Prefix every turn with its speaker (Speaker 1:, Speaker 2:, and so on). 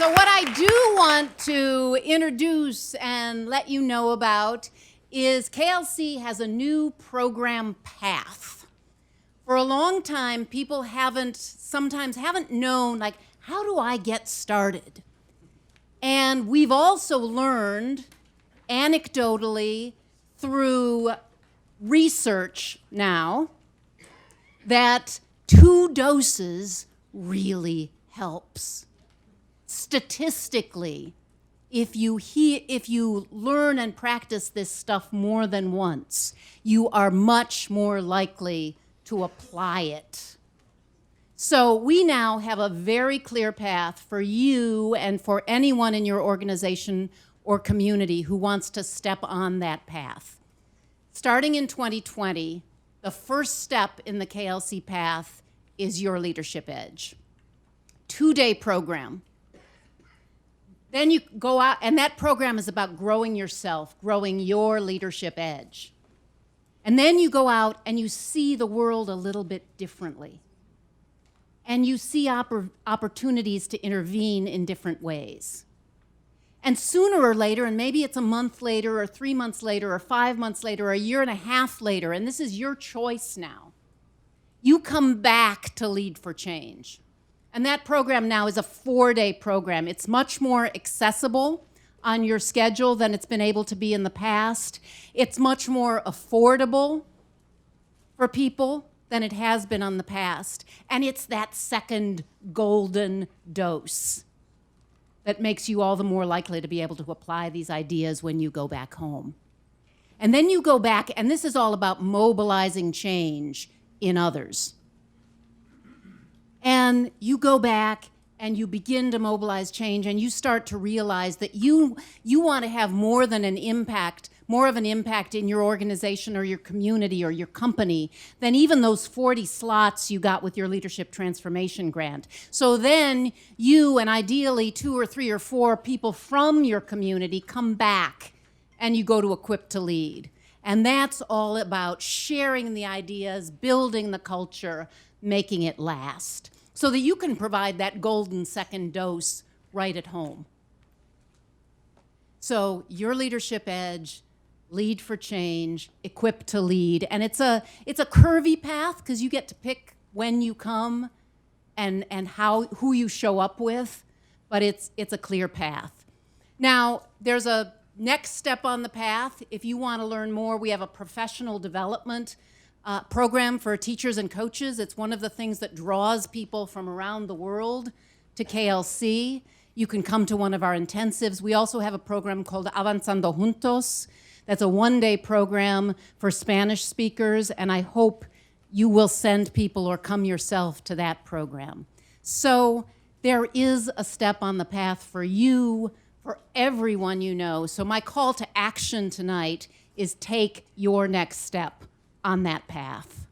Speaker 1: So what I do want to introduce and let you know about is KLC has a new program path. For a long time, people sometimes haven't known, like, how do I get started? And we've also learned anecdotally through research now that 2 doses really helps. Statistically, if you learn and practice this stuff more than once, you are much more likely to apply it. So we now have a very clear path for you and for anyone in your organization or community who wants to step on that path. Starting in 2020, the first step in the KLC path is your leadership edge. 2-day program. Then you go out, and that program is about growing yourself, growing your leadership edge. And then you go out and you see the world a little bit differently. And you see opportunities to intervene in different ways. And sooner or later, and maybe it's a month later or 3 months later or 5 months later or a year and a half later, and this is your choice now, you come back to Lead for Change. And that program now is a 4-day program. It's much more accessible on your schedule than it's been able to be in the past. It's much more affordable for people than it has been on the past. And it's that second golden dose that makes you all the more likely to be able to apply these ideas when you go back home. And then you go back, and this is all about mobilizing change in others. And you go back and you begin to mobilize change, and you start to realize that you want to have more of an impact in your organization or your community or your company than even those 40 slots you got with your leadership transformation grant. So then you and ideally 2 or 3 or 4 people from your community come back and you go to Equip to Lead. And that's all about sharing the ideas, building the culture, making it last, so that you can provide that golden second dose right at home. So your leadership edge, Lead for Change, Equip to Lead, and it's a curvy path because you get to pick when you come and who you show up with, but it's a clear path. Now, there's a next step on the path. If you want to learn more, we have a professional development program for teachers and coaches. It's one of the things that draws people from around the world to KLC. You can come to one of our intensives. We also have a program called Avanzando Juntos. That's a 1-day program for Spanish speakers, and I hope you will send people or come yourself to that program. So there is a step on the path for you, for everyone you know. So my call to action tonight is take your next step on that path.